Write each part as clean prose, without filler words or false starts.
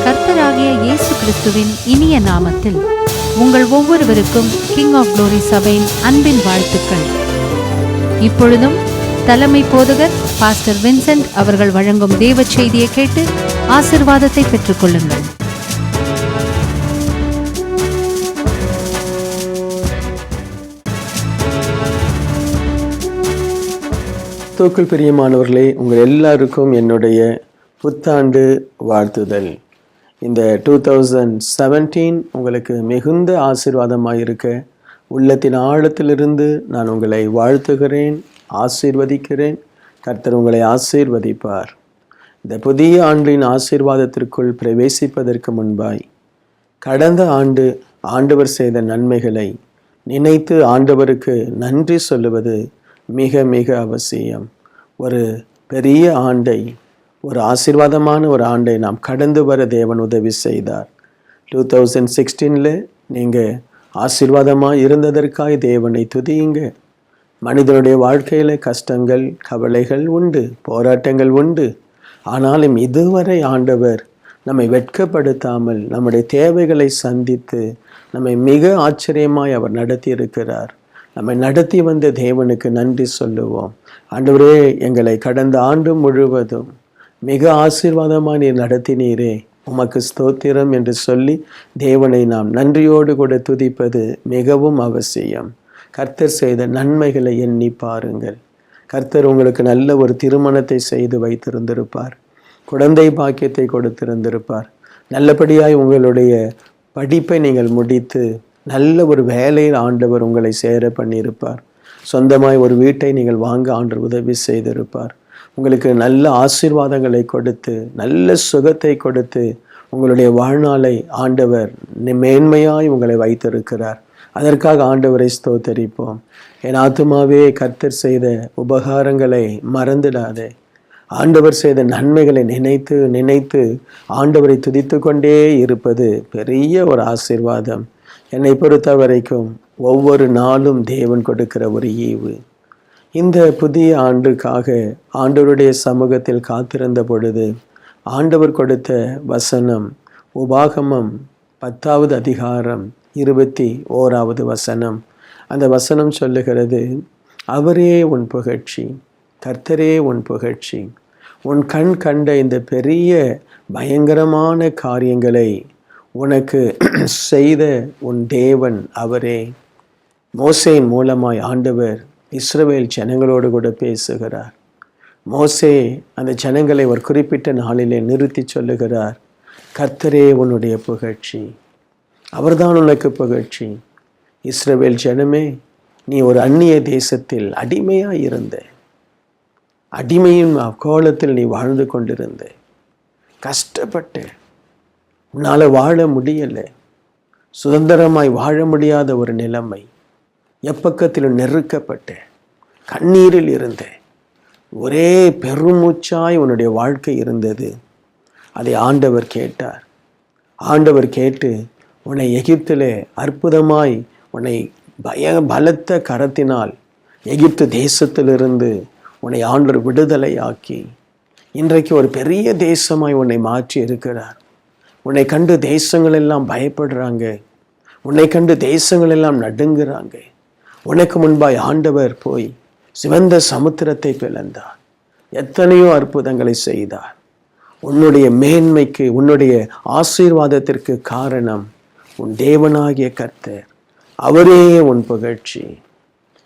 கர்த்தராகிய இயேசு கிறிஸ்துவின் இனிய நாமத்தில் உங்கள் ஒவ்வொருவருக்கும் கிங் ஆஃப் குளோரி சபையின் அன்பின் வாழ்த்துக்கள். இப்பொழுதும் தலைமை போதகர் பாஸ்டர் வின்சென்ட் அவர்கள் வழங்கும் தேவ செய்தியை கேட்டு ஆசீர்வாதத்தை பெற்றுக்கொள்ளுங்கள். கிறிஸ்துவுக்குள் பிரியமானவர்களே, உங்கள் எல்லாருக்கும் என்னுடைய புத்தாண்டு வாழ்த்துதல். இந்த 2017 உங்களுக்கு மிகுந்த ஆசீர்வாதமாக இருக்க உள்ளத்தின் ஆழத்திலிருந்து நான் உங்களை வாழ்த்துகிறேன், ஆசீர்வதிக்கிறேன். கர்த்தர் உங்களை ஆசீர்வதிப்பார். இந்த புதிய ஆண்டின் ஆசீர்வாதத்திற்குள் பிரவேசிப்பதற்கு முன்பாய் கடந்த ஆண்டு ஆண்டவர் செய்த நன்மைகளை நினைத்து ஆண்டவருக்கு நன்றி சொல்லுவது மிக மிக அவசியம். ஒரு பெரிய ஆண்டை, ஒரு ஆசீர்வாதமான ஒரு ஆண்டை நாம் கடந்து வர தேவன் உதவி செய்தார். 2016 நீங்கள் ஆசீர்வாதமாக இருந்ததற்காக தேவனை துதியுங்க. மனிதனுடைய வாழ்க்கையில் கஷ்டங்கள், கவலைகள் உண்டு, போராட்டங்கள் உண்டு. ஆனாலும் இதுவரை ஆண்டவர் நம்மை வெட்கப்படுத்தாமல் நம்முடைய தேவைகளை சந்தித்து நம்மை மிக ஆச்சரியமாய் அவர் நடத்தி இருக்கிறார். நம்மை நடத்தி வந்த தேவனுக்கு நன்றி சொல்லுவோம். ஆண்டவரே, எங்களை கடந்த ஆண்டு முழுவதும் மிக ஆசீர்வாதமாக நீர் நடத்தினீரே, உமக்கு ஸ்தோத்திரம் என்று சொல்லி தேவனை நாம் நன்றியோடு கூட துதிப்பது மிகவும் அவசியம். கர்த்தர் செய்த நன்மைகளை எண்ணி பாருங்கள். கர்த்தர் உங்களுக்கு நல்ல ஒரு திருமணத்தை செய்து வைத்திருந்திருப்பார், குழந்தை பாக்கியத்தை கொடுத்திருந்திருப்பார், நல்லபடியாய் உங்களுடைய படிப்பை நீங்கள் முடித்து நல்ல ஒரு வேலையில் ஆண்டவர் உங்களை சேர பண்ணியிருப்பார். சொந்தமாய் ஒரு வீட்டை நீங்கள் வாங்க ஆண்டவர் உதவி செய்திருப்பார். உங்களுக்கு நல்ல ஆசீர்வாதங்களை கொடுத்து நல்ல சுகத்தை கொடுத்து உங்களுடைய வாழ்நாளை ஆண்டவர் மேன்மையாய் உங்களை வைத்திருக்கிறார். அதற்காக ஆண்டவரை ஸ்தோத்தரிப்போம். என் ஆத்துமாவே கர்த்தர் செய்த உபகாரங்களை மறந்துடாதே. ஆண்டவர் செய்த நன்மைகளை நினைத்து நினைத்து ஆண்டவரை துதித்து கொண்டே இருப்பது பெரிய ஒரு ஆசீர்வாதம். என்னை பொறுத்த வரைக்கும் ஒவ்வொரு நாளும் தேவன் கொடுக்கிற ஒரு ஈவு. இந்த புதிய ஆண்டுக்காக ஆண்டவருடைய சமூகத்தில் காத்திருந்த பொழுது ஆண்டவர் கொடுத்த வசனம் உபாகமம் 10வது அதிகாரம் 21வது வசனம். அந்த வசனம் சொல்லுகிறது, அவரே உன் புகழ்ச்சி, கர்த்தரே உன் புகழ்ச்சி. உன் கண் கண்ட இந்த பெரிய பயங்கரமான காரியங்களை உனக்கு செய்த உன் தேவன் அவரே. மோசேயின் மூலமாய் ஆண்டவர் இஸ்ரவேல் ஜனங்களோடு கூட பேசுகிறார். மோசே அந்த ஜனங்களை ஒரு குறிப்பிட்ட நாளிலே நிறுத்தி சொல்லுகிறார், கர்த்தரே உன்னுடைய புகழ்ச்சி, அவர்தான் உனக்கு புகழ்ச்சி. இஸ்ரவேல் ஜனமே, நீ ஒரு அந்நிய தேசத்தில் அடிமையாக இருந்த, அடிமையின் கோலத்தில் நீ வாழ்ந்து கொண்டிருந்த, கஷ்டப்பட்ட, உன்னால் வாழ முடியலை, சுதந்திரமாய் வாழ முடியாத ஒரு நிலைமை, எப்பக்கத்திலும் நெருக்கப்பட்ட, கண்ணீரில் இருந்த, ஒரே பெருமூச்சாய் உன்னுடைய வாழ்க்கை இருந்தது. அதை ஆண்டவர் கேட்டார். ஆண்டவர் கேட்டு உன்னை எகிப்திலே அற்புதமாய் உன்னை பலத்த கரத்தினால் எகிப்து தேசத்திலிருந்து உன்னை ஆண்டவர் விடுதலை ஆக்கி இன்றைக்கு ஒரு பெரிய தேசமாய் உன்னை மாற்றி இருக்கிறார். உன்னை கண்டு தேசங்கள் எல்லாம் பயப்படுறாங்க, உன்னை கண்டு தேசங்கள் எல்லாம் நடுங்குறாங்க. உனக்கு முன்பாய் ஆண்டவர் போய் சிவந்த சமுத்திரத்தை பிளந்தார், எத்தனையோ அற்புதங்களை செய்தார். உன்னுடைய மேன்மைக்கு, உன்னுடைய ஆசீர்வாதத்திற்கு காரணம் உன் தேவனாகிய கர்த்தர், அவரே உன் புகழ்ச்சி.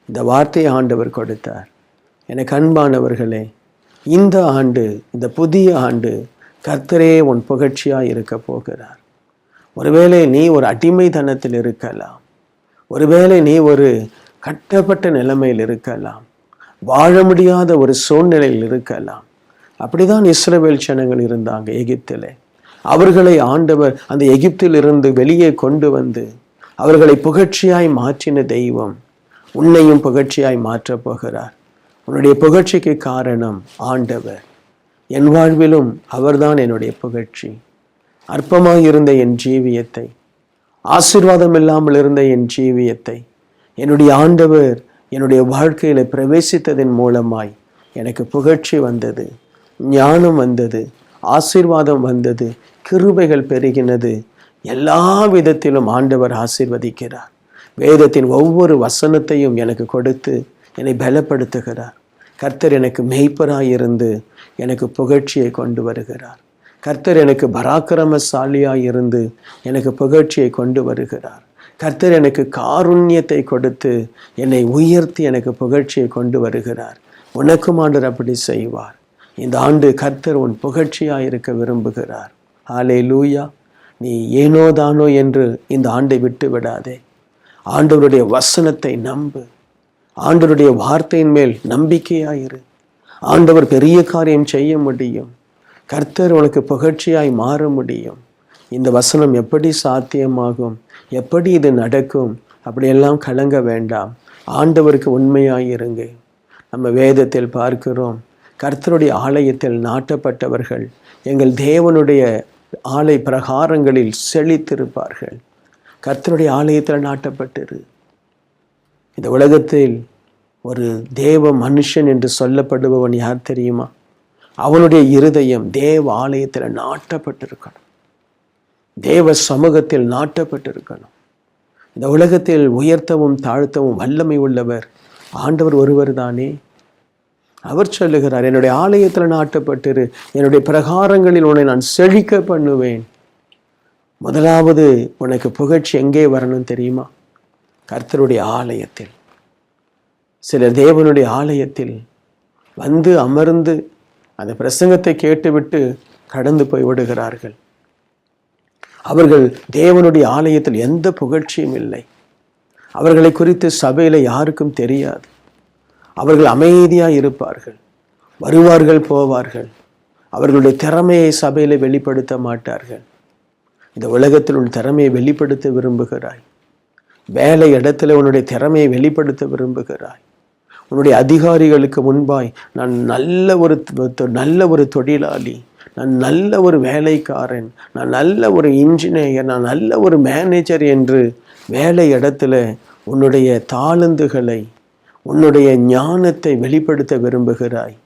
இந்த வார்த்தையை ஆண்டவர் கொடுத்தார். எனக்கு அன்பானவர்களே, இந்த ஆண்டு, இந்த புதிய ஆண்டு கர்த்தரே உன் புகழ்ச்சியாக இருக்க போகிறார். ஒருவேளை நீ ஒரு அடிமைத்தனத்தில் இருக்கலாம், ஒருவேளை நீ ஒரு கட்டப்பட்ட நிலைமையில் இருக்கலாம், வாழ முடியாத ஒரு சூழ்நிலையில் இருக்கலாம். அப்படிதான் இஸ்ரவேல் ஜனங்கள் இருந்தாங்க எகிப்தில். அவர்களை ஆண்டவர் அந்த எகிப்தில் இருந்து வெளியே கொண்டு வந்து அவர்களை புகழ்ச்சியாய் மாற்றின தெய்வம் உன்னையும் புகழ்ச்சியாய் மாற்றப் போகிறார். உன்னுடைய புகழ்ச்சிக்கு காரணம் ஆண்டவர். என் வாழ்விலும் அவர்தான் என்னுடைய புகழ்ச்சி. அற்பமாக இருந்த என் ஜீவியத்தை, ஆசீர்வாதம் இல்லாமல் இருந்த என் ஜீவியத்தை என்னுடைய ஆண்டவர் என்னுடைய வாழ்க்கையில் பிரவேசித்ததின் மூலமாய் எனக்கு புகழ்ச்சி வந்தது, ஞானம் வந்தது, ஆசீர்வாதம் வந்தது, கிருபைகள் பெருகினது. எல்லா விதத்திலும் ஆண்டவர் ஆசீர்வதிக்கிறார். வேதத்தின் ஒவ்வொரு வசனத்தையும் எனக்கு கொடுத்து என்னை பலப்படுத்துகிறார். கர்த்தர் எனக்கு மெய்ப்பராயிருந்து எனக்கு புகழ்ச்சியை கொண்டு வருகிறார். கர்த்தர் எனக்கு பராக்கிரமசாலியாயிருந்து எனக்கு புகழ்ச்சியை கொண்டு வருகிறார். கர்த்தர் எனக்கு காருண்யத்தை கொடுத்து என்னை உயர்த்தி எனக்கு புகழ்ச்சியை கொண்டு வருகிறார். உனக்கும் ஆண்டவர் அப்படி செய்வார். இந்த ஆண்டு கர்த்தர் உன் புகழ்ச்சியாயிருக்க விரும்புகிறார். ஹல்லேலூயா. நீ ஏனோ தானோ என்று இந்த ஆண்டை விட்டு விடாதே. ஆண்டவருடைய வசனத்தை நம்பு. ஆண்டவருடைய வார்த்தையின் மேல் நம்பிக்கையாயிரு. ஆண்டவர் பெரிய காரியம் செய்ய முடியும். கர்த்தர் உனக்கு புகழ்ச்சியாய் மாற முடியும். இந்த வசனம் எப்படி சாத்தியமாகும், எப்படி இது நடக்கும், அப்படியெல்லாம் கலங்க வேண்டாம். ஆண்டவருக்கு உண்மையாயிருங்க. நம்ம வேதத்தில் பார்க்கிறோம், கர்த்தருடைய ஆலயத்தில் நாட்டப்பட்டவர்கள் எங்கள் தேவனுடைய ஆலய பிரகாரங்களில் செழித்திருப்பார்கள். கர்த்தருடைய ஆலயத்தில் நாட்டப்பட்டிரு. இந்த உலகத்தில் ஒரு தேவ மனுஷன் என்று சொல்லப்படுபவன் யார் தெரியுமா? அவனுடைய இருதயம் தேவ ஆலயத்தில் நாட்டப்பட்டிருக்கணும், தேவ சமூகத்தில் நாட்டப்பட்டிருக்கணும். இந்த உலகத்தில் உயர்த்தவும் தாழ்த்தவும் வல்லமை உள்ளவர் ஆண்டவர் ஒருவர் தானே. அவர் சொல்லுகிறார், என்னுடைய ஆலயத்தில் நாட்டப்பட்டிரு, என்னுடைய பிரகாரங்களில் உன்னை நான் செழிக்க பண்ணுவேன். முதலாவது உனக்கு புகழ்ச்சி எங்கே வரணும் தெரியுமா? கர்த்தருடைய ஆலயத்தில். சிலர் தேவனுடைய ஆலயத்தில் வந்து அமர்ந்து அந்த பிரசங்கத்தை கேட்டுவிட்டு கடந்து போய் விடுகிறார்கள். அவர்கள் தேவனுடைய ஆலயத்தில் எந்த புகழ்ச்சியும் இல்லை. அவர்களை குறித்து சபையில் யாருக்கும் தெரியாது. அவர்கள் அமைதியாக இருப்பார்கள், வருவார்கள் போவார்கள். அவர்களுடைய திறமையை சபையில் வெளிப்படுத்த மாட்டார்கள். இந்த உலகத்தில் உன் திறமையை வெளிப்படுத்த விரும்புகிறாய். வேலை இடத்துல உன்னுடைய திறமையை வெளிப்படுத்த விரும்புகிறாய். உன்னுடைய அதிகாரிகளுக்கு முன்பாய் நான் நல்ல ஒரு தொழிலாளி, நான் நல்ல ஒரு வேலைக்காரன், நான் நல்ல ஒரு இன்ஜினியர், நான் நல்ல ஒரு மேனேஜர் என்று வேலை இடத்துல உன்னுடைய தாளந்துகளை, உன்னுடைய ஞானத்தை வெளிப்படுத்த விரும்புகிறாய்.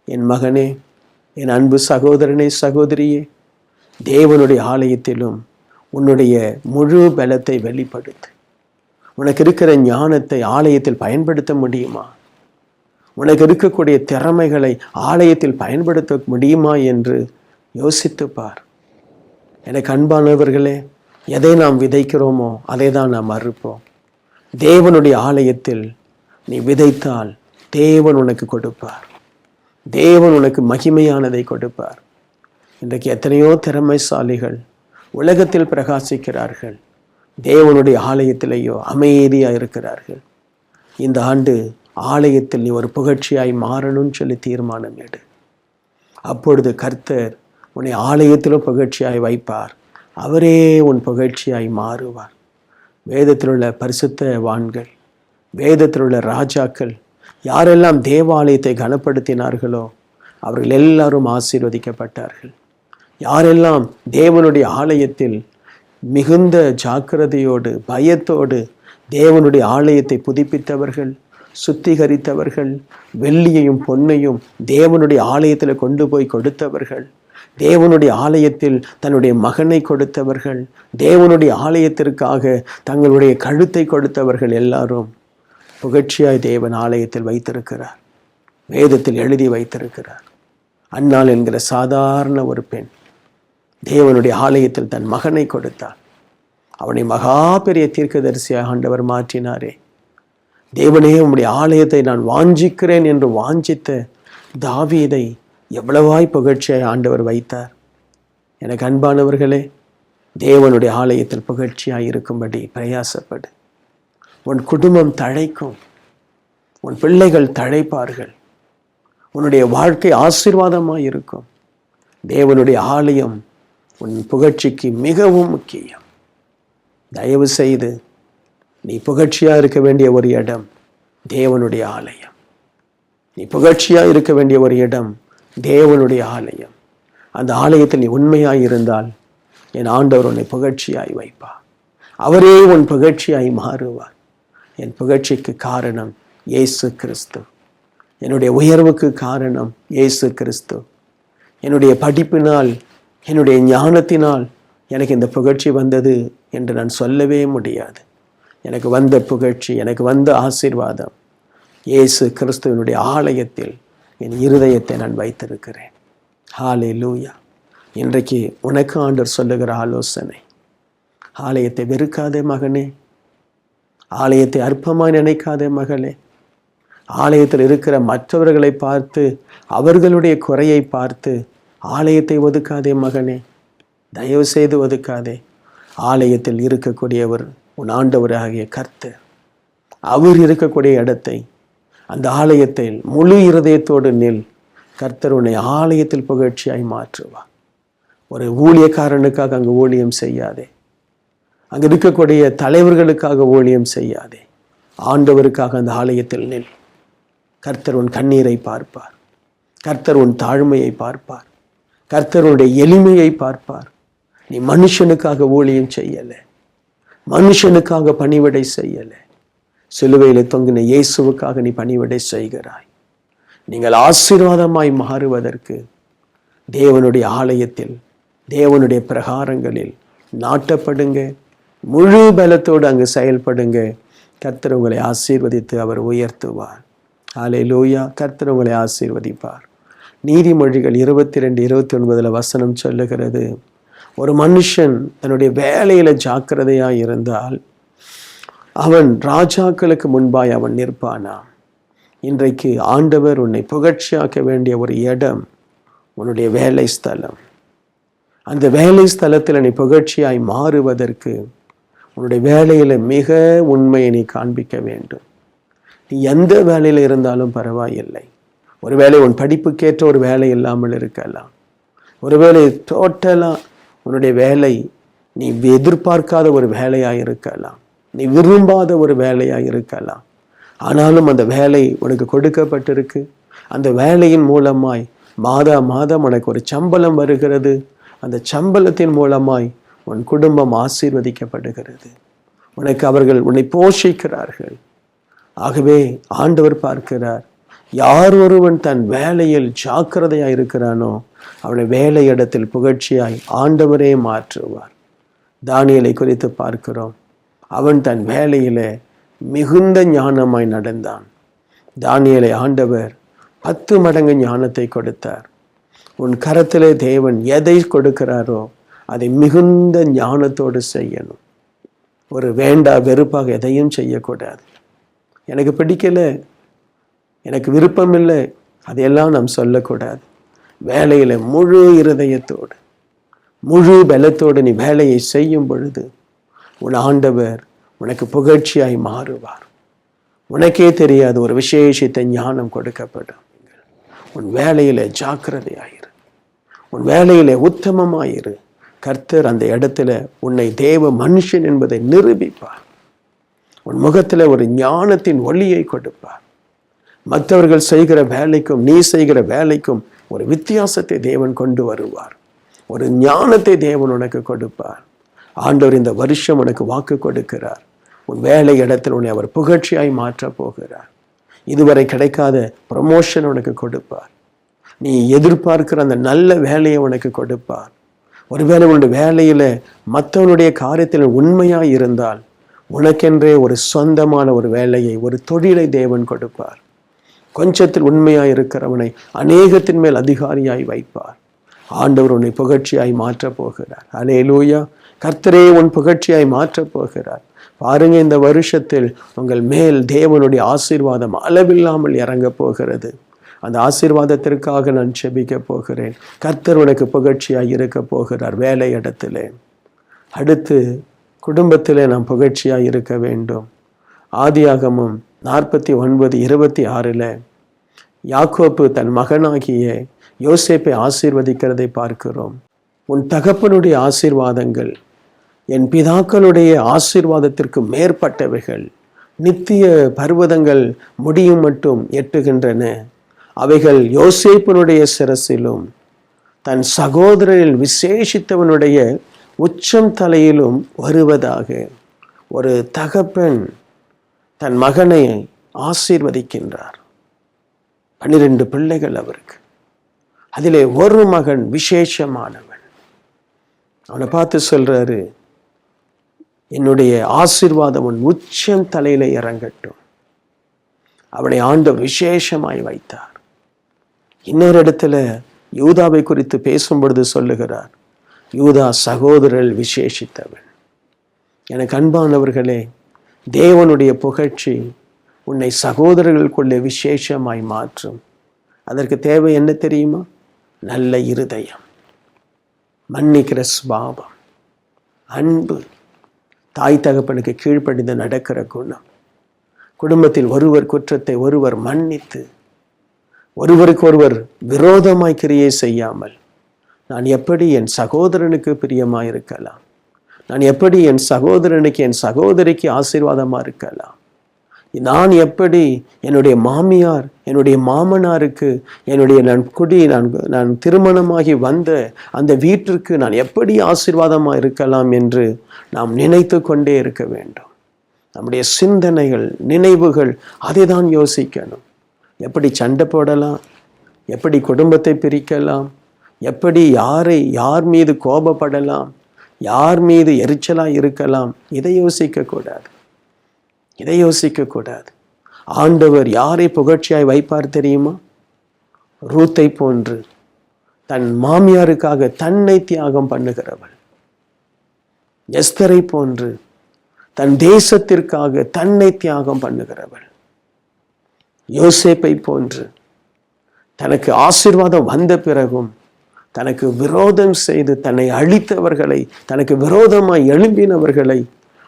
என் மகனே, என் அன்பு சகோதரனே, சகோதரியே, தேவனுடைய ஆலயத்திலும் உன்னுடைய முழு பலத்தை வெளிப்படுத்து. உனக்கு இருக்கிற ஞானத்தை ஆலயத்தில் பயன்படுத்த முடியுமா? உனக்கு இருக்கக்கூடிய திறமைகளை ஆலயத்தில் பயன்படுத்த முடியுமா என்று யோசித்து பார். எனக்கு அன்பானவர்களே, எதை நாம் விதைக்கிறோமோ அதை தான் நாம் அறுப்போம். தேவனுடைய ஆலயத்தில் நீ விதைத்தால் தேவன் உனக்கு கொடுப்பார். தேவன் உனக்கு மகிமையானதை கொடுப்பார். இன்றைக்கு எத்தனையோ திறமைசாலிகள் உலகத்தில் பிரகாசிக்கிறார்கள், தேவனுடைய ஆலயத்திலேயோ அமைதியாக இருக்கிறார்கள். இந்த ஆண்டு ஆலயத்தில் நீ ஒரு புகழ்ச்சியாய் மாறணும்னு சொல்லி தீர்மானம் எடு. அப்பொழுது கர்த்தர் உன்னை ஆலயத்திலும் புகழ்ச்சியாய் வைப்பார். அவரே உன் புகழ்ச்சியாய் மாறுவார். வேதத்தில் உள்ள பரிசுத்தவான்கள், வேதத்தில் உள்ள ராஜாக்கள் யாரெல்லாம் தேவாலயத்தை கனப்படுத்தினார்களோ அவர்கள் எல்லாரும் ஆசீர்வதிக்கப்பட்டார்கள். யாரெல்லாம் தேவனுடைய ஆலயத்தில் மிகுந்த ஜாக்கிரதையோடு பயத்தோடு தேவனுடைய ஆலயத்தை புதுப்பித்தவர்கள், சுத்திகரித்தவர்கள், வெள்ளியையும் பொன்னையும் தேவனுடைய ஆலயத்தில் கொண்டு போய் கொடுத்தவர்கள், தேவனுடைய ஆலயத்தில் தன்னுடைய மகனை கொடுத்தவர்கள், தேவனுடைய ஆலயத்திற்காக தங்களுடைய கழுத்தை கொடுத்தவர்கள் எல்லாரும் புகழ்ச்சியாய் தேவன் ஆலயத்தில் வைத்திருக்கிறார். வேதத்தில் எழுதி வைத்திருக்கிறார். அன்னாள் என்கிற சாதாரண ஒரு பெண் தேவனுடைய ஆலயத்தில் தன் மகனை கொடுத்தார். அவனை மகா பெரிய தீர்க்கதரிசியாக ஆண்டவர் மாற்றினாரே. தேவனே, உம்முடைய ஆலயத்தை நான் வாஞ்சிக்கிறேன் என்று வாஞ்சித்த தாவீதை எவ்வளவாய் புகழ்ச்சியாய் ஆண்டவர் வைத்தார். எனக்கு அன்பானவர்களே, தேவனுடைய ஆலயத்தில் புகழ்ச்சியாய் இருக்கும்படி பிரயாசப்படு. உன் குடும்பம் தழைக்கும், உன் பிள்ளைகள் தழைப்பார்கள், உன்னுடைய வாழ்க்கை ஆசீர்வாதமாய் இருக்கும். தேவனுடைய ஆலயம் உன் புகழ்ச்சிக்கு மிகவும் முக்கியம். தயவு செய்து நீ புகழ்ச்சியாக இருக்க வேண்டிய ஒரு இடம் தேவனுடைய ஆலயம். நீ புகழ்ச்சியாக இருக்க வேண்டிய ஒரு இடம் தேவனுடைய ஆலயம். அந்த ஆலயத்தில் நீ உண்மையாய் இருந்தால் என் ஆண்டவர் உன்னை புகழ்ச்சியாய் வைப்பார். அவரே உன் புகழ்ச்சியாய் மாறுவார். என் புகழ்ச்சிக்கு காரணம் இயேசு கிறிஸ்து. என்னுடைய உயர்வுக்கு காரணம் இயேசு கிறிஸ்து. என்னுடைய படிப்பினால், என்னுடைய ஞானத்தினால் எனக்கு இந்த புகழ்ச்சி வந்தது என்று நான் சொல்லவே முடியாது. எனக்கு வந்த புகழ்ச்சி, எனக்கு வந்த ஆசீர்வாதம் இயேசு கிறிஸ்துவினுடைய ஆலயத்தில் என் இருதயத்தை நான் வைத்திருக்கிறேன். ஹல்லேலூயா. இன்றைக்கு உனக்கு ஆண்டவர் சொல்லுகிற ஆலோசனை, ஆலயத்தை வெறுக்காதே மகனே, ஆலயத்தை அற்பமாய் நினைக்காதே மகளே, ஆலயத்தில் இருக்கிற மற்றவர்களை பார்த்து அவர்களுடைய குறையை பார்த்து ஆலயத்தை ஒதுக்காதே மகனே, தயவு செய்து ஒதுக்காதே. ஆலயத்தில் இருக்கக்கூடியவர் உன் ஆண்டவராகிய கர்த்தர். அவர் இருக்கக்கூடிய இடத்தை, அந்த ஆலயத்தில் முழு இருதயத்தோடு நில். கர்த்தர் உன்னை ஆலயத்தில் புகழ்ச்சியாய் மாற்றுவார். ஒரு ஊழியக்காரனுக்காக அங்கு ஊழியம் செய்யாதே, அங்கு இருக்கக்கூடிய தலைவர்களுக்காக ஊழியம் செய்யாதே. ஆண்டவருக்காக அந்த ஆலயத்தில் நில். கர்த்தர் உன் கண்ணீரை பார்ப்பார். கர்த்தர் உன் தாழ்மையை பார்ப்பார். கர்த்தருடைய எளிமையை பார்ப்பார். நீ மனுஷனுக்காக ஊழியம் செய்யலை, மனுஷனுக்காக பணிவிடை செய்யலை, சிலுவையில் தொங்கின இயேசுவுக்காக நீ பணிவிடை செய்கிறாய். நீங்கள் ஆசீர்வாதமாய் மாறுவதற்கு தேவனுடைய ஆலயத்தில், தேவனுடைய பிரகாரங்களில் நாட்டப்படுங்க. முழு பலத்தோடு அங்கு செயல்படுங்க. கர்த்தர் உங்களை ஆசீர்வதித்து அவர் உயர்த்துவார். ஹல்லேலூயா. கர்த்தர் உங்களை ஆசீர்வதிப்பார். நீதிமொழிகள் 22:29 வசனம் சொல்லுகிறது, ஒரு மனுஷன் தன்னுடைய வேலையில ஜாக்கிரதையாய் இருந்தால் அவன் ராஜாக்களுக்கு முன்பாய் அவன் நிற்பானாம். இன்றைக்கு ஆண்டவர் உன்னை புகழ்ச்சியாக்க வேண்டிய ஒரு இடம் உன்னுடைய வேலை ஸ்தலம். அந்த வேலை ஸ்தலத்தில் நீ புகழ்ச்சியாய் மாறுவதற்கு உன்னுடைய வேலையில மிக உண்மையை நீ காண்பிக்க வேண்டும். நீ எந்த வேலையில் இருந்தாலும் பரவாயில்லை. ஒருவேளை உன் படிப்புக்கேற்ற ஒரு வேலை இல்லாமல் இருக்கலாம். ஒருவேளை டோட்டலா உன்னுடைய வேலை நீ எதிர்பார்க்காத ஒரு வேலையாக இருக்கலாம், நீ விரும்பாத ஒரு வேலையாக இருக்கலாம். ஆனாலும் அந்த வேலை உனக்கு கொடுக்கப்பட்டிருக்கு. அந்த வேலையின் மூலமாய் மாதம் உனக்கு ஒரு சம்பளம் வருகிறது. அந்த சம்பளத்தின் மூலமாய் உன் குடும்பம் ஆசீர்வதிக்கப்படுகிறது. உனக்கு அவர்கள் உன்னை போஷிக்கிறார்கள். ஆகவே ஆண்டவர் பார்க்கிறார், யார் ஒருவன் தன் வேலையில் ஜாக்கிரதையாய் இருக்கிறானோ அவனை வேலை இடத்தில் புகழ்ச்சியாய் ஆண்டவரே மாற்றுவார். தானியேலை குறித்து பார்க்கிறோம். அவன் தன் வேலையில மிகுந்த ஞானமாய் நடந்தான். தானியேலை ஆண்டவர் 10 மடங்கு ஞானத்தை கொடுத்தார். உன் கரத்திலே தேவன் எதை கொடுக்கிறாரோ அதை மிகுந்த ஞானத்தோடு செய்யணும். ஒரு வேண்டா வெறுப்பாக எதையும் செய்யக்கூடாது. எனக்கு பிடிக்கல, எனக்கு விருப்பம் இல்லை, அதையெல்லாம் நாம் சொல்லக்கூடாது. வேலையில முழு இருதயத்தோடு முழு பலத்தோடு நீ வேலையை செய்யும் பொழுது உன் ஆண்டவர் உனக்கு புகழ்ச்சியாய் மாறுவார். உனக்கே தெரியாது ஒரு விசேஷித்த ஞானம் கொடுக்கப்படும். உன் வேலையில ஜாக்கிரதையாயிரு, உன் வேலையில உத்தமமாயிரு. கர்த்தர் அந்த இடத்துல உன்னை தேவ மனுஷன் என்பதை நிரூபிப்பார். உன் முகத்துல ஒரு ஞானத்தின் ஒளியை கொடுப்பார். மற்றவர்கள் செய்கிற வேலைக்கும் நீ செய்கிற வேலைக்கும் ஒரு வித்தியாசத்தை தேவன் கொண்டு வருவார். ஒரு ஞானத்தை தேவன் உனக்கு கொடுப்பார். ஆண்டவர் இந்த வருஷம் உனக்கு வாக்கு கொடுக்கிறார். உன் வேலை இடத்தில் உன்னை அவர் புகழ்ச்சியாய் மாற்றப் போகிறார். இதுவரை கிடைக்காத ப்ரமோஷன் உனக்கு கொடுப்பார். நீ எதிர்பார்க்கிற அந்த நல்ல வேலையை உனக்கு கொடுப்பார். ஒருவேளை உன்னுடைய வேலையில மற்றவனுடைய காரியத்தில் உண்மையாய் இருந்தால் உனக்கென்றே ஒரு சொந்தமான ஒரு வேலையை, ஒரு தொழிலை தேவன் கொடுப்பார். கொஞ்சத்தில் உண்மையாய் இருக்கிறவனை அநேகத்தின் மேல் அதிகாரியாய் வைப்பார். ஆண்டவர் உன்னை புகழ்ச்சியாய் மாற்றப் போகிறார். அல்லேலூயா. கர்த்தரே உன் புகழ்ச்சியாய் மாற்றப் போகிறார். பாருங்க, இந்த வருஷத்தில் உங்கள் மேல் தேவனுடைய ஆசீர்வாதம் அளவில்லாமல் இறங்க போகிறது. அந்த ஆசீர்வாதத்திற்காக நான் செபிக்க போகிறேன். கர்த்தர் உனக்கு புகழ்ச்சியாய் இருக்க போகிறார் வேலை இடத்திலே. அடுத்து குடும்பத்திலே நாம் புகழ்ச்சியாய் இருக்க வேண்டும். ஆதியாகமம் 49:26 யாக்கோப்பு தன் மகனாகிய யோசேப்பை ஆசீர்வதிக்கிறதை பார்க்கிறோம். உன் தகப்பனுடைய ஆசீர்வாதங்கள் என் பிதாக்களுடைய ஆசீர்வாதத்திற்கு மேற்பட்டவைகள், நித்திய பர்வதங்கள் முடியும் மட்டும் எட்டுகின்றன. அவைகள் யோசேப்பினுடைய சிரசிலும் தன் சகோதரரில் விசேஷித்தவனுடைய உச்சம் தலையிலும் வருவதாக. ஒரு தகப்பன் தன் மகனை ஆசீர்வதிக்கின்றார். 12 பிள்ளைகள் அவருக்கு. அதிலே ஒரு மகன் விசேஷமானவன். அவனை பார்த்து சொல்றாரு, என்னுடைய ஆசீர்வாதம் உன் உச்சம் தலையில இறங்கட்டும். அவனை ஆண்டவர் விசேஷமாய் வைத்தார். இன்னொரு இடத்துல யூதாவை குறித்து பேசும் பொழுது சொல்லுகிறார், யூதா சகோதரர்கள் விசேஷித்தவன். எனக்கு அன்பானவர்களே, தேவனுடைய புகழ்ச்சி உன்னை சகோதரர்களுக்குள்ளே விசேஷமாய் மாற்றும். அதற்கு தேவை என்ன தெரியுமா? நல்ல இருதயம், மன்னிக்கிற சுபாவம், அன்பு, தாய் தகப்பனுக்கு கீழ்ப்படிந்து நடக்கிற குணம், குடும்பத்தில் ஒருவர் குற்றத்தை ஒருவர் மன்னித்து ஒருவருக்கு ஒருவர் விரோதமாய் கிரியை செய்யாமல், நான் எப்படி என் சகோதரனுக்கு பிரியமாய் இருக்கலாம், நான் எப்படி என் சகோதரனுக்கு என் சகோதரிக்கு ஆசீர்வாதமா இருக்கலாம், நான் எப்படி என்னுடைய மாமியார் என்னுடைய மாமனாருக்கு என்னுடைய நான் திருமணமாகி வந்த அந்த வீட்டிற்கு நான் எப்படி ஆசீர்வாதமாக இருக்கலாம் என்று நாம் நினைத்து கொண்டே இருக்க வேண்டும். நம்முடைய சிந்தனைகள், நினைவுகள் அதை தான் யோசிக்கணும். எப்படி சண்டை போடலாம், எப்படி குடும்பத்தை பிரிக்கலாம், எப்படி யார் மீது கோபப்படலாம், யார் மீது எரிச்சலாக இருக்கலாம், இதை யோசிக்கக்கூடாது. இதை யோசிக்கக்கூடாது. ஆண்டவர் யாரை புகழ்ச்சியாய் வைப்பார் தெரியுமா? ரூத்தை போன்று தன் மாமியாருக்காக தன்னை தியாகம் பண்ணுகிறவள், எஸ்தரை போன்று தன் தேசத்திற்காக தன்னை தியாகம் பண்ணுகிறவள், யோசேப்பை போன்று தனக்கு ஆசீர்வாதம் வந்த பிறகும் தனக்கு விரோதம் செய்து தன்னை அழித்தவர்களை, தனக்கு விரோதமாய் எழும்பினவர்களை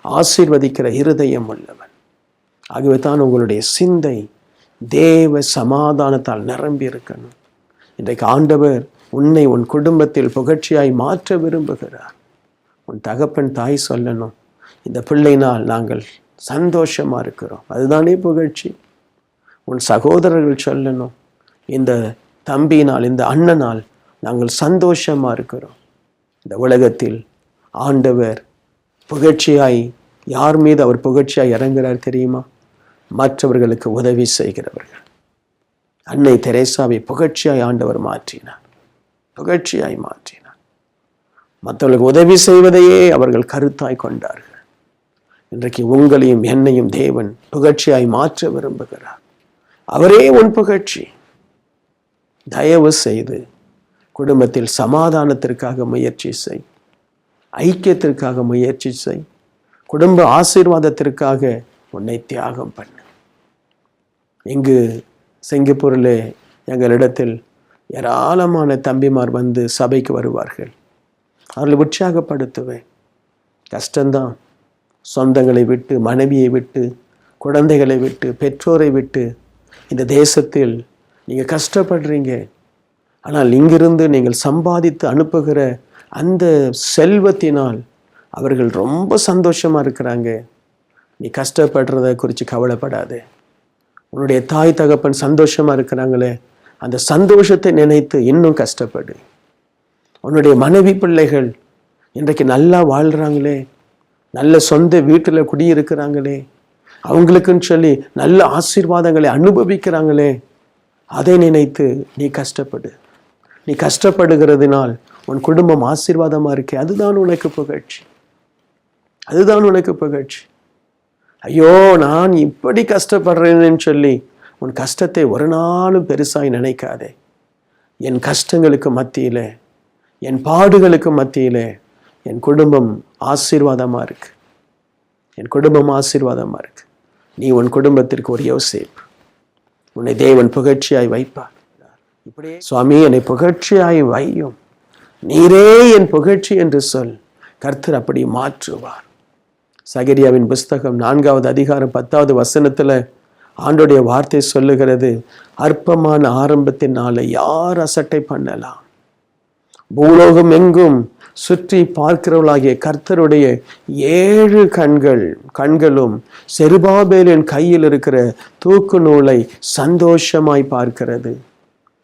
ஆசீர்வதிக்கிற இருதயம் உள்ளவன். ஆகவே தான் உங்களுடைய சிந்தை தேவ சமாதானத்தால் நிரம்பி இருக்கணும். இன்றைக்கு ஆண்டவர் உன்னை உன் குடும்பத்தில் புகழ்ச்சியாய் மாற்ற விரும்புகிறார். உன் தகப்பன் தாய் சொல்லணும், இந்த பிள்ளைனால் நாங்கள் சந்தோஷமா இருக்கிறோம், அதுதானே புகழ்ச்சி. உன் சகோதரர்கள் சொல்லணும், இந்த தம்பியினால் இந்த அண்ணனால் நாங்கள் சந்தோஷமா இருக்கிறோம். இந்த உலகத்தில் ஆண்டவர் புகழ்ச்சியாய் யார் மீது அவர் புகழ்ச்சியாய் இறங்குகிறார் தெரியுமா? மற்றவர்களுக்கு உதவி செய்கிறவர்கள். அன்னை தெரேசாவை புகழ்ச்சியாய் ஆண்டவர் மாற்றினார், புகழ்ச்சியாய் மாற்றினார். மற்றவர்களுக்கு உதவி செய்வதையே அவர்கள் கருத்தாய் கொண்டார்கள். இன்றைக்கு உங்களையும் என்னையும் தேவன் புகழ்ச்சியாய் மாற்ற விரும்புகிறார். அவரே உன் புகழ்ச்சி. தயவு செய்து குடும்பத்தில் சமாதானத்திற்காக முயற்சி செய், ஐக்கியத்திற்காக முயற்சி செய், குடும்ப ஆசீர்வாதத்திற்காக உன்னை தியாகம் பண்ணு. இங்கு சிங்கப்பூரில் எங்களிடத்தில் ஏராளமான தம்பிமார் வந்து சபைக்கு வருவார்கள். அவர்களை உற்சாகப்படுத்துவேன். கஷ்டம்தான், சொந்தங்களை விட்டு, மனைவியை விட்டு, குழந்தைகளை விட்டு, பெற்றோரை விட்டு இந்த தேசத்தில் நீங்கள் கஷ்டப்படுறீங்க. ஆனால் இங்கிருந்து நீங்கள் சம்பாதித்து அனுப்புகிற அந்த செல்வத்தினால் அவர்கள் ரொம்ப சந்தோஷமாக இருக்கிறாங்க. நீ கஷ்டப்படுறத குறித்து கவலைப்படாதே. உன்னுடைய தாய் தகப்பன் சந்தோஷமாக இருக்கிறாங்களே, அந்த சந்தோஷத்தை நினைத்து இன்னும் கஷ்டப்படு. உன்னுடைய மனைவி பிள்ளைகள் இன்றைக்கு நல்லா வாழ்கிறாங்களே, நல்ல சொந்த வீட்டில் குடியிருக்கிறாங்களே, அவங்களுக்குன்னு சொல்லி நல்ல ஆசீர்வாதங்களை அனுபவிக்கிறாங்களே, அதை நினைத்து நீ கஷ்டப்படு. நீ கஷ்டப்படுகிறதுனால் உன் குடும்பம் ஆசீர்வாதமாக இருக்கே, அதுதான் உனக்கு புகழ்ச்சி, அதுதான் உனக்கு புகழ்ச்சி. ஐயோ நான் இப்படி கஷ்டப்படுறேன்னு சொல்லி உன் கஷ்டத்தை ஒரு நாளும் பெருசாய் நினைக்காதே. என் கஷ்டங்களுக்கு மத்தியில், என் பாடுகளுக்கு மத்தியில் என் குடும்பம் ஆசீர்வாதமாக இருக்கு, என் குடும்பம் ஆசீர்வாதமாக இருக்கு. நீ உன் குடும்பத்திற்கு ஒரு யோசேப்பு. உன்னை தேவன் புகழ்ச்சியாய் வைப்பார். இப்படியே சுவாமி என்னை புகழ்ச்சியாய் வையும், நீரே என் புகழ்ச்சி என்று சொல். கர்த்தர் அப்படி மாற்றுவார். சகரியாவின் புஸ்தகம் 4வது அதிகாரம் 10வது வசனத்துல ஆண்டோடைய வார்த்தை சொல்லுகிறது, அற்பமான ஆரம்பத்தினால யார் அசட்டை பண்ணலாம்? பூலோகம் எங்கும் சுற்றி பார்க்கிறவளாகிய கர்த்தருடைய 7 கண்களும் செருபாபேலின் கையில் இருக்கிற தூக்கு நூலை சந்தோஷமாய் பார்க்கிறது.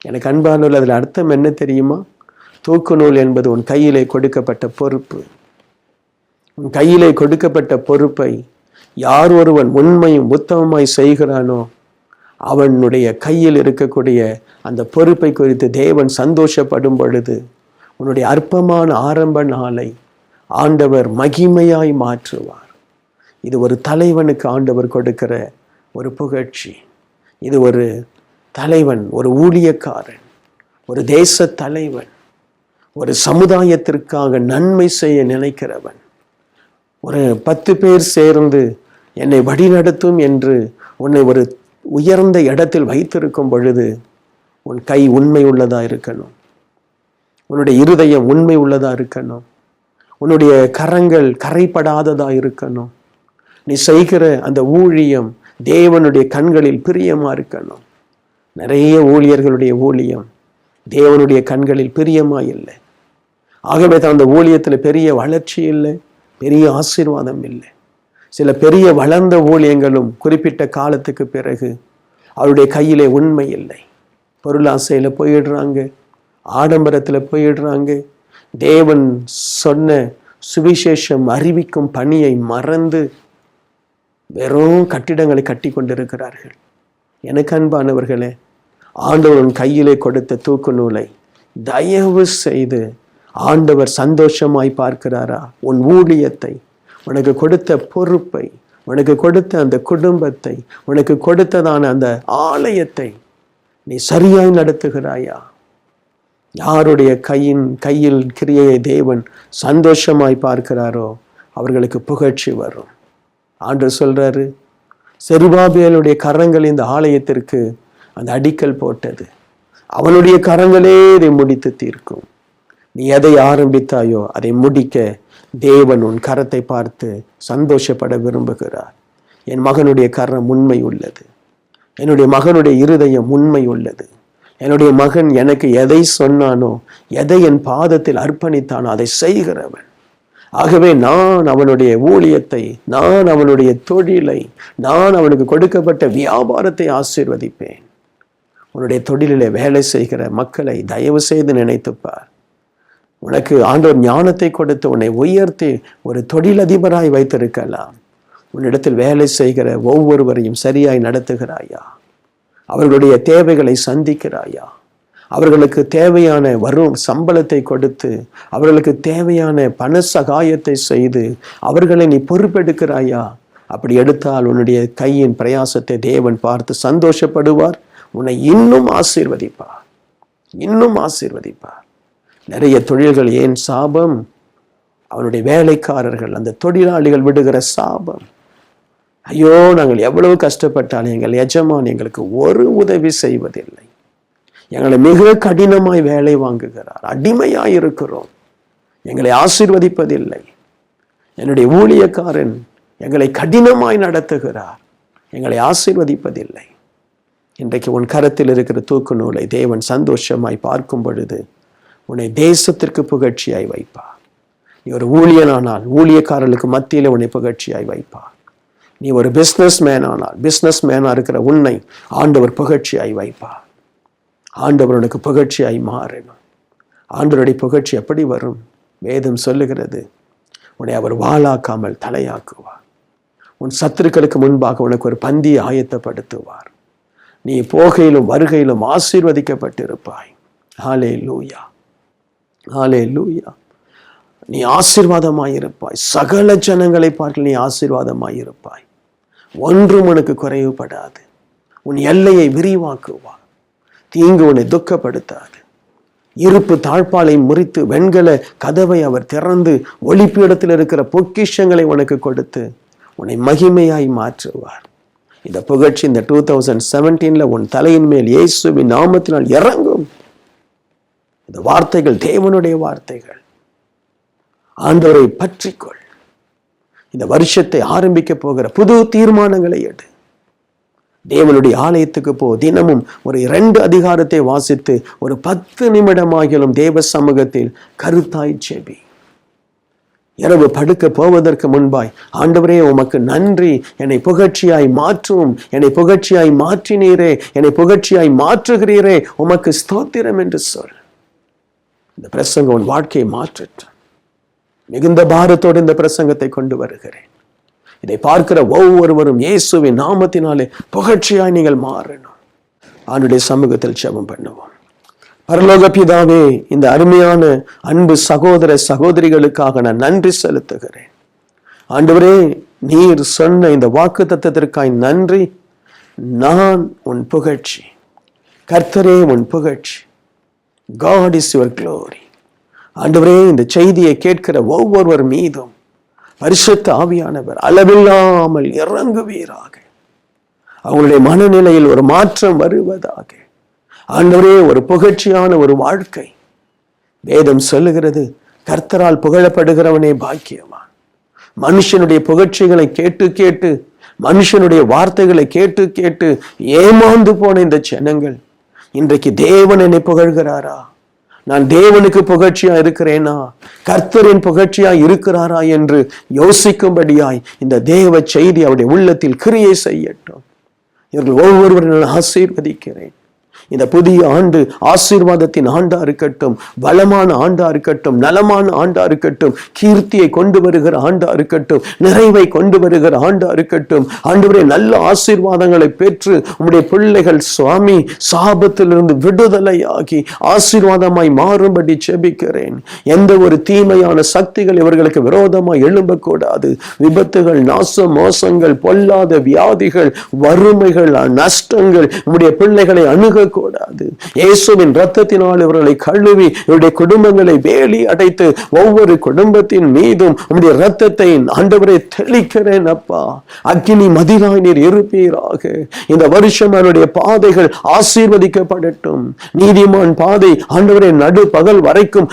எனக்கு அன்பானவர்களே, அதில் அர்த்தம் என்ன தெரியுமா? தூக்கு நூல் என்பது உன் கையிலே கொடுக்கப்பட்ட பொறுப்பு. உன் கையிலே கொடுக்கப்பட்ட பொறுப்பை யார் ஒருவன் உண்மையும் உத்தமமாய் செய்கிறானோ அவனுடைய கையில் இருக்கக்கூடிய அந்த பொறுப்பை குறித்து தேவன் சந்தோஷப்படும் பொழுது உன்னுடைய அற்பமான ஆரம்ப நாளை ஆண்டவர் மகிமையாய் மாற்றுவார். இது ஒரு தலைவனுக்கு ஆண்டவர் கொடுக்கிற ஒரு புகழ்ச்சி. இது ஒரு தலைவன், ஒரு ஊழியக்காரன், ஒரு தேச தலைவன், ஒரு சமுதாயத்திற்காக நன்மை செய்ய நினைக்கிறவன், ஒரு 10 பேர் சேர்ந்து என்னை வழிநடத்தும் என்று உன்னை ஒரு உயர்ந்த இடத்தில் வைத்திருக்கும் பொழுது உன் கை உண்மை உள்ளதா இருக்கணும், உன்னுடைய இருதயம் உண்மை உள்ளதா இருக்கணும், உன்னுடைய கரங்கள் கரைப்படாததா இருக்கணும், நீ செய்கிற அந்த ஊழியம் தேவனுடைய கண்களில் பிரியமா இருக்கணும். நிறைய ஊழியர்களுடைய ஊழியம் தேவனுடைய கண்களில் பிரியமா இல்லை. ஆகவே தான் அந்த ஊழியத்தில் பெரிய வளர்ச்சி இல்லை, பெரிய ஆசீர்வாதம் இல்லை. சில பெரிய வளர்ந்த ஊழியங்களும் குறிப்பிட்ட காலத்துக்கு பிறகு அவருடைய கையிலே உண்மை இல்லை. பொருளாசையில் போயிடுறாங்க, ஆடம்பரத்தில் போயிடுறாங்க. தேவன் சொன்ன சுவிசேஷம் அறிவிக்கும் பணியை மறந்து வெறும் கட்டிடங்களை கட்டி கொண்டிருக்கிறார்கள். எனக்கு அன்பானவர்களே, ஆண்டவர் கையிலே கொடுத்த தூக்கு நூலை தயவு செய்து ஆண்டவர் சந்தோஷமாய் பார்க்கிறாரா? உன் ஊழியத்தை, உனக்கு கொடுத்த பொறுப்பை, உனக்கு கொடுத்த அந்த குடும்பத்தை, உனக்கு கொடுத்ததான அந்த ஆலயத்தை நீ சரியாய் நடத்துகிறாயா? யாருடைய கையில் கிரியையை தேவன் சந்தோஷமாய் பார்க்கிறாரோ அவர்களுக்கு புகழ்ச்சி வரும். ஆண்டவர் சொல்றாரு, செருபாபேலுடைய கரங்கள் இந்த ஆலயத்திற்கு அந்த அடிக்கல் போட்டது, அவனுடைய கரங்களே இதை முடித்து தீர்க்கும். நீ எதை ஆரம்பித்தாயோ அதை முடிக்க தேவன் உன் கரத்தை பார்த்து சந்தோஷப்பட விரும்புகிறார். என் மகனுடைய கரம் உண்மை உள்ளது, என்னுடைய மகனுடைய இருதயம் உண்மை உள்ளது, என்னுடைய மகன் எனக்கு எதை சொன்னானோ, எதை என் பாதத்தில் அர்ப்பணித்தானோ அதை செய்கிறவன். ஆகவே நான் அவனுடைய ஊழியத்தை, நான் அவனுடைய தொழிலை, நான் அவனுக்கு கொடுக்கப்பட்ட வியாபாரத்தை ஆசீர்வதிப்பேன். உன்னுடைய தொழிலிலே வேலை செய்கிற மக்களை தயவு செய்து நினைத்துப்பார். உனக்கு ஆண்டவர் ஞானத்தை கொடுத்து உன்னை உயர்த்தி ஒரு தொழிலதிபராய் வைத்திருக்கலாம். உன்னிடத்தில் வேலை செய்கிற ஒவ்வொருவரையும் சரியாய் நடத்துகிறாயா? அவர்களுடைய தேவைகளை சந்திக்கிறாயா? அவர்களுக்கு தேவையான வரும் சம்பளத்தை கொடுத்து, அவர்களுக்கு தேவையான பண சகாயத்தை செய்து அவர்களை நீ பொறுப்பெடுக்கிறாயா? அப்படி எடுத்தால் உன்னுடைய கையின் பிரயாசத்தை தேவன் பார்த்து சந்தோஷப்படுவார், உன்னை இன்னும் ஆசீர்வதிப்பார், இன்னும் ஆசீர்வதிப்பார். நிறைய தொழில்கள் ஏன் சாபம்? அவனுடைய வேலைக்காரர்கள், அந்த தொழிலாளிகள் விடுகிற சாபம். ஐயோ, நாங்கள் எவ்வளவு கஷ்டப்பட்டாலும் எங்கள் எஜமான் எங்களுக்கு ஒரு உதவி செய்வதில்லை, எங்களை மிக கடினமாய் வேலை வாங்குகிறார், அடிமையாய் இருக்கிறோம், எங்களை ஆசீர்வதிப்பதில்லை. என்னுடைய ஊழியக்காரன் எங்களை கடினமாய் நடத்துகிறார், எங்களை ஆசீர்வதிப்பதில்லை. இன்றைக்கு உன் கரத்தில் இருக்கிற தூக்கு நூலை தேவன் சந்தோஷமாய் பார்க்கும் பொழுது உன்னை தேசத்திற்கு புகழ்ச்சியாய் வைப்பார். நீ ஒரு ஊழியனானால் ஊழியக்காரர்களுக்கு மத்தியில் உன்னை புகழ்ச்சியாய் வைப்பார். நீ ஒரு பிஸ்னஸ் மேன் ஆனால் பிஸ்னஸ் மேனா இருக்கிற உன்னை ஆண்டவர் புகழ்ச்சியாய் வைப்பார். ஆண்டவர் உனக்கு புகழ்ச்சியாய் மாறணும். ஆண்டவருடைய புகழ்ச்சி எப்படி வரும்? வேதம் சொல்லுகிறது, உன்னை அவர் வாளாக்காமல் தலையாக்குவார். உன் சத்துருக்களுக்கு முன்பாக உனக்கு ஒரு பந்தியை ஆயத்தப்படுத்துவார். நீ போகையிலும் வருகையிலும் ஆசீர்வதிக்கப்பட்டிருப்பாய். ஹல்லேலூயா, ஹல்லேலூயா. நீ ஆசீர்வாதமாயிருப்பாய். சகல ஜனங்களை பார்க்க நீ ஆசீர்வாதமாயிருப்பாய். ஒன்றும் உனக்கு குறைவுபடாது. உன் எல்லையை விரிவாக்குவார். தீங்கு உன்னை துக்கப்படுத்தாது. இருப்பு தாழ்பாலை முறித்து வெண்கல கதவை அவர் திறந்து ஒளிப்பீடத்தில் இருக்கிற பொக்கிஷங்களை உனக்கு கொடுத்து உன்னை மகிமையாய் மாற்றுவார். இந்த புகழ்ச்சி இந்த 2017 உன் தலையின் மேல் இயேசுவின் நாமத்தினால் இறங்கும். இந்த வார்த்தைகள் தேவனுடைய வார்த்தைகள். ஆண்டவரை பற்றிக்கொள். இந்த வருஷத்தை ஆரம்பிக்க போகிற புது தீர்மானங்களை எடு. தேவனுடைய ஆலயத்துக்கு போ. தினமும் ஒரு 2 அதிகாரத்தை வாசித்து ஒரு 10 நிமிடமாகிலும் தேவ சமூகத்தில் கருத்தாய் செபி. இரவு படுக்க போவதற்கு முன்பாய், ஆண்டவரே உமக்கு நன்றி, என்னை புகழ்ச்சியாய் மாற்றும், என்னை புகழ்ச்சியாய் மாற்றினீரே, என்னை புகழ்ச்சியாய் மாற்றுகிறீரே, உமக்கு ஸ்தோத்திரம் என்று சொல். இந்த பிரசங்கம் உன் வாழ்க்கையை மாற்றட்டும். மிகுந்த பாரத்தோடு இந்த பிரசங்கத்தை கொண்டு வருகிறேன். இதை பார்க்கிற ஒவ்வொருவரும் இயேசுவின் நாமத்தினாலே புகழ்ச்சியாய் நீங்கள் மாறணும். ஆண்டுடைய சமூகத்தில் ஜெபம் பண்ணுவோம். பரலோக பிதாவே, இந்த அருமையான அன்பு சகோதர சகோதரிகளுக்காக நான் நன்றி செலுத்துகிறேன். ஆண்டவரே, நீர் சொன்ன இந்த வாக்குத்தத்தத்திற்காய் நன்றி. நான் உன் புகழ்ச்சி, கர்த்தரே உன் புகழ்ச்சி. God is your glory. ஆண்டவரே, இந்த செய்தியை கேட்கிற ஒவ்வொருவர் மீதும் பரிசுத்த ஆவியானவர் அளவில்லாமல் இறங்குவீராக. அவங்களுடைய மனநிலையில் ஒரு மாற்றம் வருவதாக. ஆண்டவரே, ஒரு புகழ்ச்சியான ஒரு வாழ்க்கை. வேதம் சொல்லுகிறது, கர்த்தரால் புகழப்படுகிறவனே பாக்கியவான். மனுஷனுடைய புகழ்ச்சிகளை கேட்டு கேட்டு, மனுஷனுடைய வார்த்தைகளை கேட்டு கேட்டு ஏமாந்து போன இந்த ஜனங்கள் இன்றைக்கு தேவன் என்னை புகழ்கிறாரா, நான் தேவனுக்கு புகழ்ச்சியா இருக்கிறேனா, கர்த்தரின் புகழ்ச்சியா இருக்கிறாரா என்று யோசிக்கும்படியாய் இந்த தேவ செய்தி அவருடைய உள்ளத்தில் கிரியை செய்யட்டும். இவர்கள் ஒவ்வொருவரும் நான் ஆசீர்வதிக்கிறேன். இந்த புதிய ஆண்டு ஆசீர்வாதத்தின் ஆண்டா இருக்கட்டும், பலமான ஆண்டா இருக்கட்டும், நலமான ஆண்டா இருக்கட்டும், கீர்த்தியை கொண்டு வருகிற ஆண்டா இருக்கட்டும், நிறைவை கொண்டு வருகிற ஆண்டா இருக்கட்டும். ஆண்டவரே, நல்ல ஆசீர்வாதங்களை பெற்று உம்முடைய பிள்ளைகள் சுவாமி சாபத்திலிருந்து விடுதலையாகி ஆசீர்வாதமாய் மாறும்படி ஜெபிக்கிறேன். எந்த ஒரு தீமையான சக்திகள் இவர்களுக்கு விரோதமாய் எழும்பக்கூடாது. விபத்துகள், நாசம், மோசங்கள், பொல்லாத வியாதிகள், வறுமைகள், நஷ்டங்கள் உம்முடைய பிள்ளைகளை அணுக கூடாது. இயேசுவின் இரத்தத்தினால் இவர்களை கழுவி இவருடைய குடும்பங்களை வேலி அடைத்து ஒவ்வொரு குடும்பத்தின் மீதும் உம்முடைய இரத்தத்தை ஆண்டவரே தெளிக்கிறேன் அப்பா. அக்கினி மதிலாய் நீர் இருப்பீராக. இந்த வருஷம் அவருடைய பாதைகள் ஆசீர்வதிக்கப்படட்டும். நீதிமான் பாதை ஆண்டவரே நடு பகல் வரைக்கும்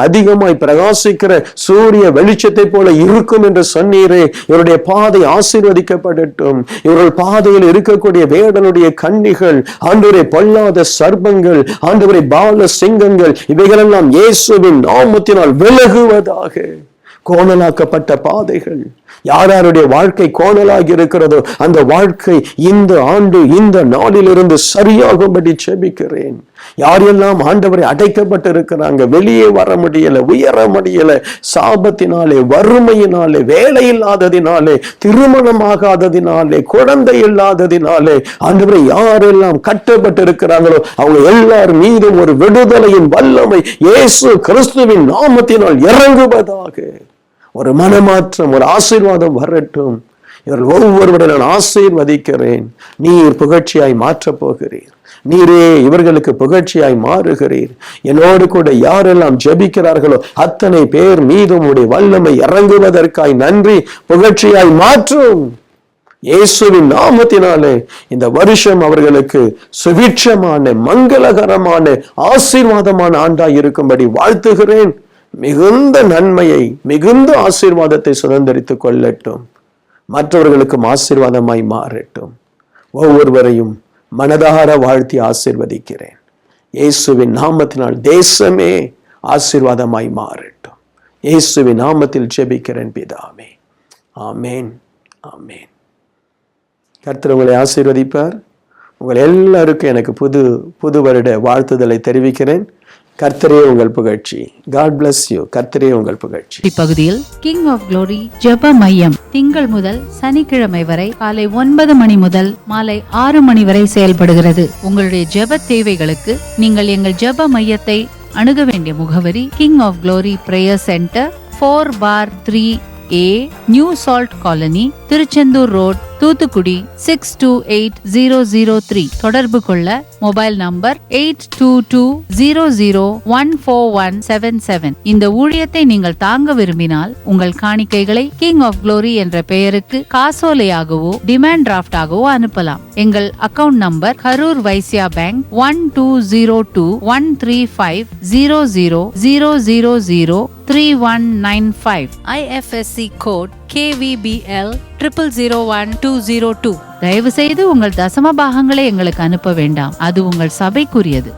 அதிகமாய் பிரகாசிக்கிற சூரிய வெளிச்சத்தை போல இருக்கும் என்று சொன்னீரே. இவருடைய பாதை ஆசீர்வதிக்கப்படட்டும். இவர்கள் பாதையில் இருக்கக்கூடிய வேடனுடைய கண்ணிகள், ஆண்டவரே பொல்லாத சர்ப்பங்கள், ஆண்டவரே பால சிங்கங்கள், இவைகளெல்லாம் இயேசுவின் நாமத்தினால் விலகுவதாக. கோணலாக்கப்பட்ட பாதைகள், யாருடைய வாழ்க்கை கோணலாகி இருக்கிறதோ அந்த வாழ்க்கை இந்த ஆண்டு இந்த நாளிலிருந்து சரியாகும்படி ஜெபிக்கிறேன். யாரெல்லாம் ஆண்டவரை அடைக்கப்பட்டு இருக்கிறாங்க, வெளியே வர முடியல, உயர முடியல, சாபத்தினாலே, வறுமையினாலே, வேலை இல்லாததினாலே, திருமணமாகாததினாலே, குழந்தை இல்லாததினாலே, ஆண்டவரை யாரெல்லாம் கட்டப்பட்டு இருக்கிறாங்களோ அவங்க எல்லார் மீதும் ஒரு விடுதலையின் வல்லமை இயேசு கிறிஸ்துவின் நாமத்தினால் இறங்குவதாக. ஒரு மனமாற்றம், ஒரு ஆசீர்வாதம் வரட்டும். இவர்கள் ஒவ்வொருவரை நான் ஆசீர்வதிக்கிறேன். நீர் புகழ்ச்சியாய் மாற்றப் போகிறீர். நீரே இவர்களுக்கு புகழ்ச்சியாய் மாறுகிறீர். என்னோடு கூட யாரெல்லாம் ஜெபிக்கிறார்களோ அத்தனை பேர் மீதும் உடைய வல்லமை இறங்குவதற்காய் நன்றி. புகழ்ச்சியாய் மாற்றும் இயேசுவின் நாமத்தினாலே இந்த வருஷம் அவர்களுக்கு சுபிட்சமான, மங்களகரமான, ஆசீர்வாதமான ஆண்டாய் இருக்கும்படி வாழ்த்துகிறேன். மிகுந்த நன்மையை, மிகுந்த ஆசீர்வாதத்தை சுதந்திரித்துக் கொள்ளட்டும். மற்றவர்களுக்கும் ஆசீர்வாதமாய் மாறட்டும். ஒவ்வொருவரையும் மனதார வாழ்த்தி ஆசீர்வதிக்கிறேன். இயேசுவின் நாமத்தினால் தேசமே ஆசீர்வாதமாய் மாறட்டும். இயேசுவின் நாமத்தில் ஜெபிக்கிறேன் பிதாவே. ஆமேன், ஆமேன். கர்த்தர் உங்களை ஆசீர்வதிப்பார். உங்கள் எல்லாருக்கும் எனக்கு புது வருட வாழ்த்துதலை தெரிவிக்கிறேன். கர்த்தரே உங்கள் புகழ்ச்சி. God bless you. கர்த்தரே உங்கள் புகழ்ச்சி. இப்பகுதியில் கிங் ஆஃப் க்ளோரி ஜெப மையம் திங்கள் முதல் சனிக்கிழமை வரை காலை 9 மணி முதல் மாலை 6 மணி வரை செயல்படுகிறது. உங்களுடைய ஜெப தேவைகளுக்கு நீங்கள் எங்கள் ஜெப மையத்தை அணுக வேண்டிய முகவரி King of Glory Prayer Centre, 4/3A, New Salt Colony, Tiruchendur Road, Thoothukudi 628003. தொடர்பு கொள்ள மொபைல் நம்பர் 8220014177. இந்த ஊழியத்தை நீங்கள் தாங்க விரும்பினால் உங்கள் காணிக்கைகளை கிங் ஆஃப் க்ளோரி என்ற பெயருக்கு காசோலையாகவோ டிமாண்ட் டிராஃப்ட் ஆகவோ அனுப்பலாம். எங்கள் account number Karur Vysya Bank 1203135000003195. IFSC code KVBL 0001-202. தயவு செய்து உங்கள் தசம பாகங்களை எங்களுக்கு அனுப்ப வேண்டாம். அது உங்கள் சபைக்குரியது.